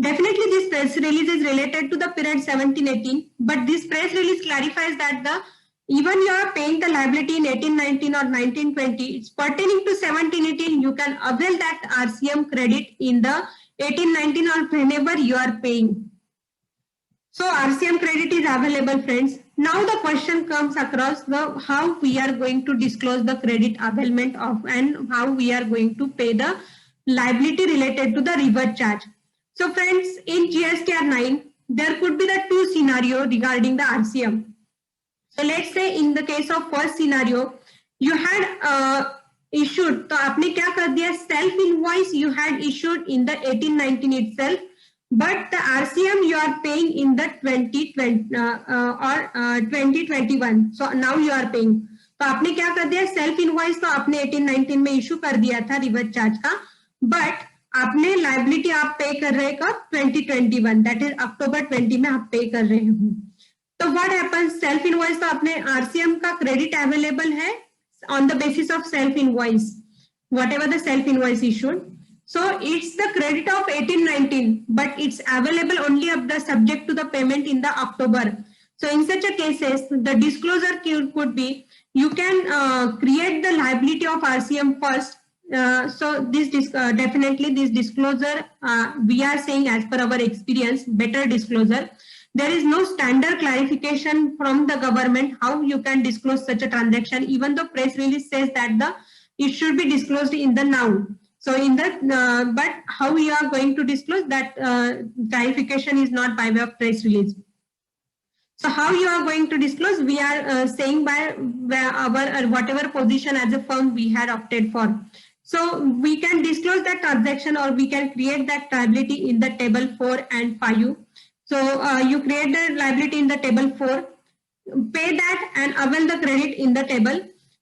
Definitely this press release is related to the period 17-18, but this press release clarifies that the even you are paying the liability in 18-19 or 19-20, it's pertaining to 17-18, you can avail that RCM credit in the 18-19 or whenever you are paying. So RCM credit is available, friends. Now the question comes across the how we are going to disclose the credit availment of, and how we are going to pay the liability related to the revert charge. So friends, in GSTR 9, there could be the two scenario regarding the RCM. So let's say in the case of first scenario, you had issued, तो आपने क्या कर दिया, self invoice you had issued in the 18-19 itself, but the RCM you are paying in the 2020 or 2021. So now you are paying. तो आपने क्या कर दिया, सेल्फ इनवॉइस तो आपने 18-19 में इशू कर दिया था रिवर्स चार्ज का, बट आपने लाइबिलिटी आप पे कर रहे कब, 2021, दैट इज अक्टूबर 20 में आप पे कर रहे हो. तो व्हाट हैपेंस, सेल्फ इनवॉइस तो आपने आरसीएम का क्रेडिट अवेलेबल है on the basis of self invoice, whatever the self invoice issued. So it's the credit of 18-19, but it's available only of the subject to the payment in the October. So in such a cases, the disclosure could be, you can create the liability of RCM first. So this definitely this disclosure, we are saying as per our experience, better disclosure. There is no standard clarification from the government how you can disclose such a transaction, even though press release says that it should be disclosed in the now. So in that, but how we are going to disclose that clarification is not by way of press release. So how you are going to disclose, we are saying by our whatever position as a firm we had opted for. So we can disclose that transaction, or we can create that liability in the table 4 and 5. So you create the liability in the table 4, pay that and avail the credit in the table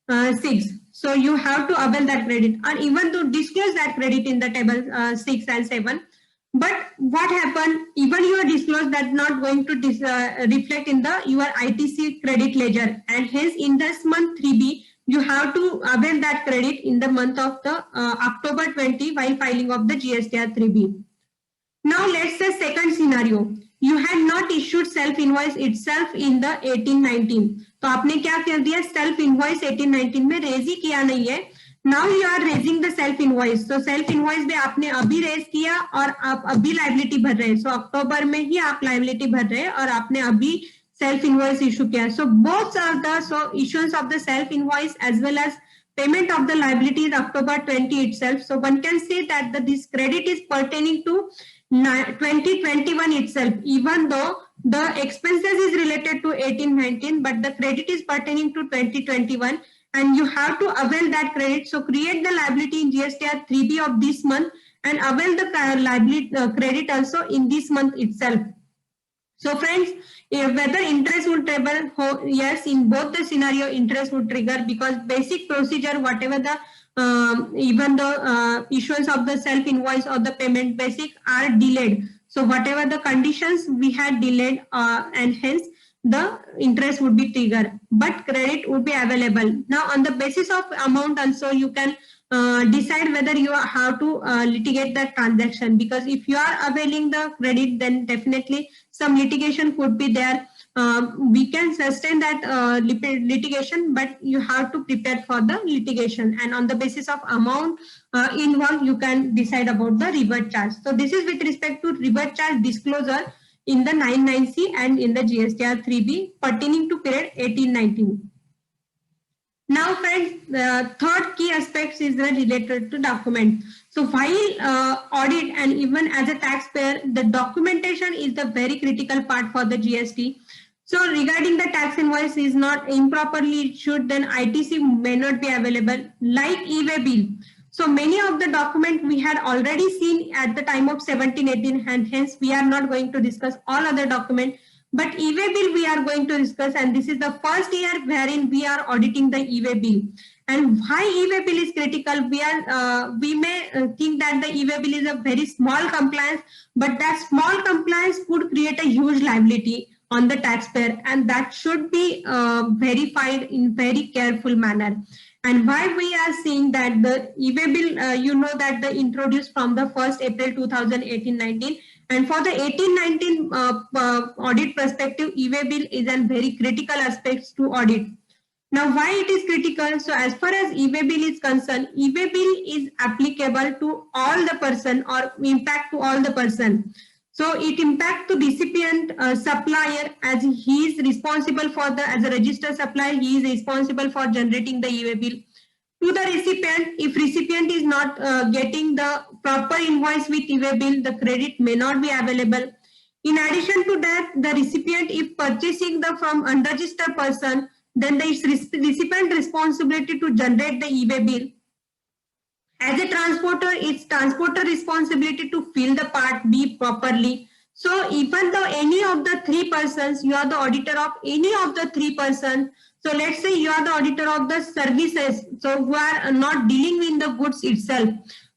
6. So you have to avail that credit, or even to disclose that credit in the table 6 and 7. But what happened, even your disclose that not going to reflect in the your ITC credit ledger, and hence in this month 3B, you have to avail that credit in the month of the October 20 while filing of the GSTR 3B. Now let's say second scenario, you had not issued self invoice itself in the 18-19. तो आपने क्या कर दिया, self invoice 18-19 में raise ही किया नहीं है. Now you are raising the self invoice. तो सेल्फ इनवॉइस में आपने अभी रेज किया और आप अभी लाइबिलिटी भर रहे हैं. सो अक्टूबर में ही आप लाइबिलिटी भर रहे हैं और आपने अभी सेल्फ इनवॉइस इशू किया. So both are the issuance of the self invoice as well as payment of the liability is October 20 itself. So one can say that this credit is pertaining to 2021 itself, even though the expenses is related to 18-19, but the credit is pertaining to 2021, and you have to avail that credit. So create the liability in GSTR 3B of this month and avail the liability credit also in this month itself. So friends, whether interest would trigger, yes, in both the scenario interest would trigger, because basic procedure, whatever the even the issuance of the self invoice or the payment basic are delayed. So whatever the conditions we had delayed, and hence the interest would be triggered, but credit would be available. Now on the basis of amount also you can decide whether you have to litigate that transaction, because if you are availing the credit, then definitely some litigation could be there. We can sustain that litigation, but you have to prepare for the litigation, and on the basis of amount involved, you can decide about the revert charge. So this is with respect to revert charge disclosure in the 99C and in the GSTR 3B pertaining to period 18-19. Now friends, the third key aspect is related to document. So while audit and even as a taxpayer, the documentation is the very critical part for the GST. So regarding the tax invoice is not improperly issued, then ITC may not be available, like e-way bill. So many of the documents we had already seen at the time of 17-18, and hence we are not going to discuss all other documents. But e-way bill we are going to discuss, and this is the first year wherein we are auditing the e-way bill. And why e-way bill is critical? We may think that the e-way bill is a very small compliance, but that small compliance could create a huge liability on the taxpayer, and that should be verified in very careful manner. And why we are seeing that the e-way bill, you know that the introduced from the 1st April 2018-19, and for the 18-19 audit perspective, e-way bill is a very critical aspect to audit. Now, why it is critical? So, as far as e-way bill is concerned, e-way bill is applicable to all the person or impact to all the person. So, it impacts the recipient supplier, as he is responsible for the, as a registered supplier, he is responsible for generating the e-way bill. To the recipient, if recipient is not getting the proper invoice with e-way bill, the credit may not be available. In addition to that, the recipient, if purchasing the from unregistered person, then the recipient responsibility to generate the e-way bill. As a transporter, it's transporter responsibility to fill the part B properly. So even though any of the three persons, you are the auditor of any of the three persons. So let's say you are the auditor of the services, so who are not dealing in the goods itself,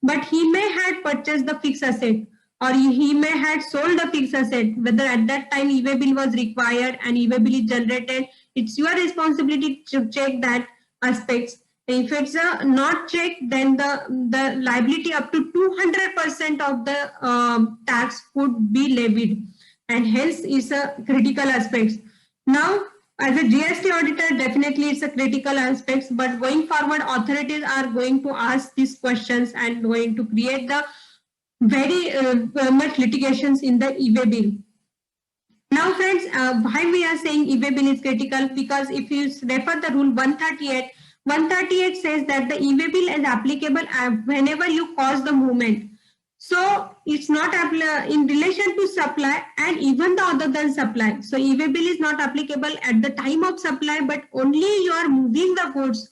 but he may have purchased the fixed asset, or he may have sold the fixed asset, whether at that time e-way bill was required and e-way bill is generated. It's your responsibility to check that aspects. If it's not checked, then the liability up to 200% of the tax could be levied, and hence is a critical aspect. Now, as a GST auditor, definitely it's a critical aspect, but going forward, authorities are going to ask these questions and going to create the very much litigations in the e-way bill. Now, friends, why we are saying e-way bill is critical? Because if you refer the rule 138, 138 says that the e-way bill is applicable whenever you cause the movement. So it's not in relation to supply and even the other than supply. So e-way bill is not applicable at the time of supply, but only you are moving the goods.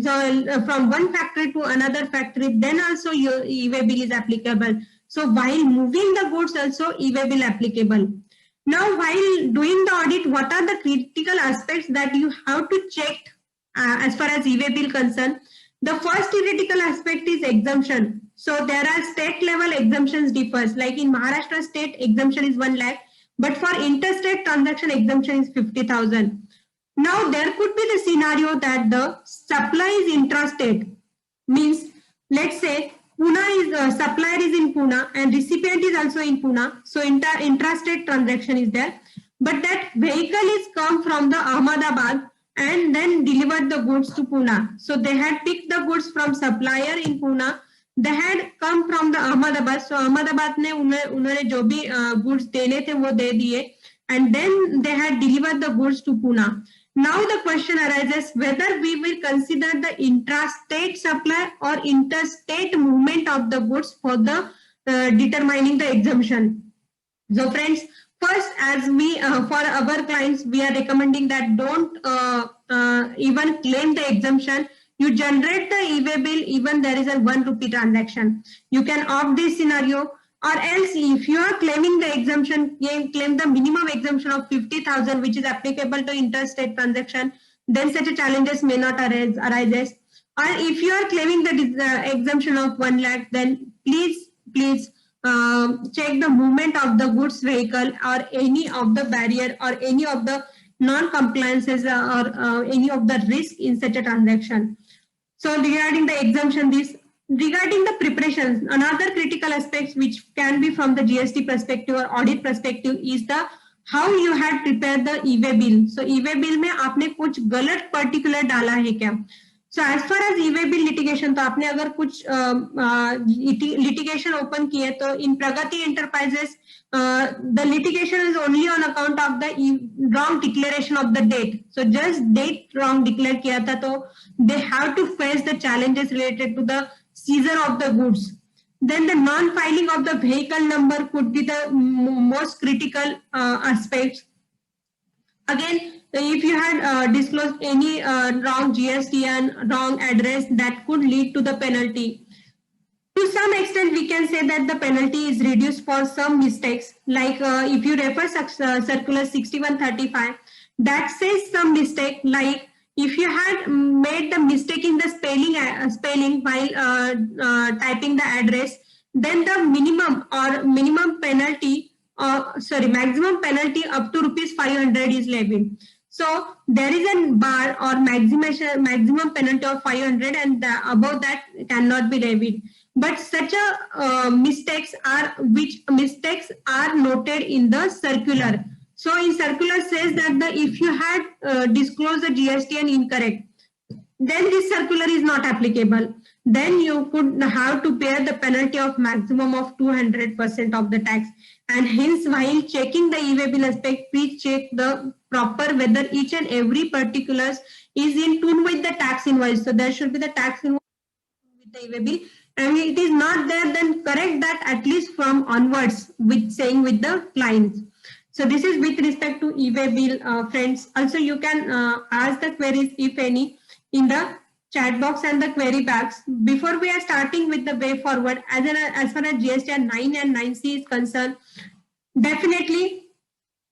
So from one factory to another factory, then also your e-way bill is applicable. So while moving the goods, also e-way bill applicable. Now, while doing the audit, what are the critical aspects that you have to check as far as e-way bill concerned? The first critical aspect is exemption. So there are state level exemptions differs. Like in Maharashtra state, exemption is 1 lakh, but for interstate transaction exemption is 50,000. Now there could be the scenario that the supply is intrastate. Means, let's say Pune is supplier is in Pune and recipient is also in Pune. So intrastate transaction is there, but that vehicle is come from the Ahmedabad and then delivered the goods to Pune. So they had picked the goods from supplier in Pune. They had come from the Ahmedabad. So Ahmedabad ने उन्होंने जो भी goods देने थे वो दे दिए, and then they had delivered the goods to Pune. Now the question arises whether we will consider the intrastate supply or interstate movement of the goods for the determining the exemption. So friends, first, as we for our clients, we are recommending that don't even claim the exemption. You generate the e-way bill even there is a 1 rupee transaction. You can opt this scenario, or else if you are claiming the exemption, you claim the minimum exemption of 50,000 which is applicable to interstate transaction, then such a challenges may not arise. Or if you are claiming the exemption of 1 lakh, then please check the movement of the goods vehicle or any of the barrier or any of the non-compliances or any of the risk in such a transaction. So regarding the exemption, regarding the preparations, another critical aspect which can be from the GST perspective or audit perspective is the how you had prepared the e-way bill. So e-way bill में आपने कुछ गलत particular डाला है क्या? So as far as e-way bill litigation, तो आपने अगर कुछ litigation open किए तो in Pragati Enterprises the litigation is only on account of the wrong declaration of the date. So just date wrong declare किया था तो they have to face the challenges related to the seizure of the goods. Then the non-filing of the vehicle number could be the most critical aspect. Again, if you had disclosed any wrong GST and wrong address, that could lead to the penalty. To some extent, we can say that the penalty is reduced for some mistakes. Like if you refer circular 6135, that says some mistake. Like if you had made the mistake in the spelling while typing the address, then the minimum penalty, maximum penalty up to rupees 500 is levied. So there is a bar or maximum penalty of 500, and above that cannot be levied. But such mistakes are noted in the circular. So in circular says that if you had disclosed the GST and incorrect, then this circular is not applicable. Then you could have to pay the penalty of maximum of 200% of the tax. And hence, while checking the e-way bill aspect, please check the proper whether each and every particulars is in tune with the tax invoice. So there should be the tax invoice with the e-way bill. And it is not there, then correct that at least from onwards with saying with the clients. So this is with respect to e-way bill, friends. Also, you can ask the queries, if any, in the chat box and the query bags. Before we are starting with the way forward, as far as GSTR 9 and 9C is concerned, definitely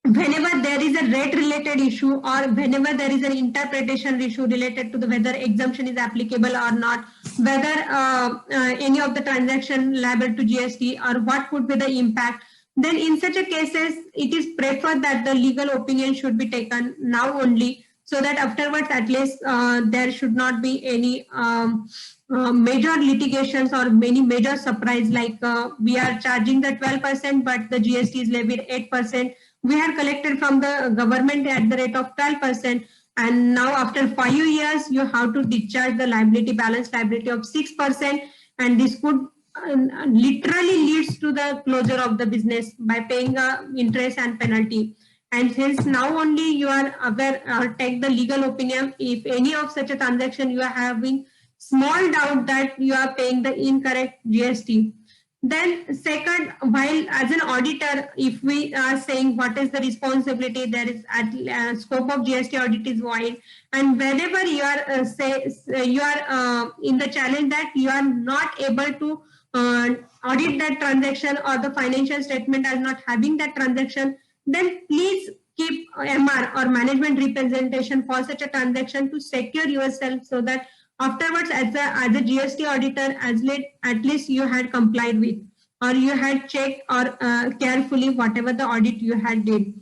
whenever there is a rate related issue or whenever there is an interpretation issue related to the whether exemption is applicable or not, whether any of the transaction liable to GST or what could be the impact, then in such a cases, it is preferred that the legal opinion should be taken now only, so that afterwards at least there should not be any major litigations or many major surprise, like we are charging the 12%, but the GST is levied 8%. We had collected from the government at the rate of 12%. And now after 5 years, you have to discharge the balance liability of 6%. And this could literally leads to the closure of the business by paying interest and penalty. And hence now only you are aware or take the legal opinion if any of such a transaction you are having small doubt that you are paying the incorrect GST. Then second, while as an auditor, if we are saying what is the responsibility, there is at scope of GST audit is wide, and whenever you are in the challenge that you are not able to audit that transaction or the financial statement as not having that transaction, then please keep MR or management representation for such a transaction to secure yourself, so that afterwards as a GST auditor, at least you had complied with or you had checked or carefully whatever the audit you had did.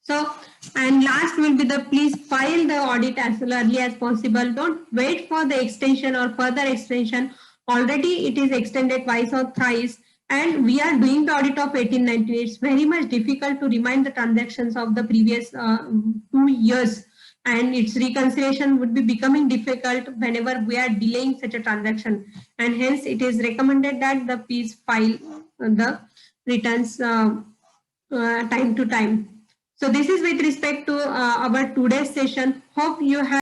So, and last will be the please file the audit as early as possible. Don't wait for the extension or further extension. Already it is extended twice or thrice, and we are doing the audit of 1819. It's very much difficult to remind the transactions of the previous 2 years, and its reconciliation would be becoming difficult whenever we are delaying such a transaction. And hence it is recommended that the please file the returns time to time. So this is with respect to our today's session. Hope you have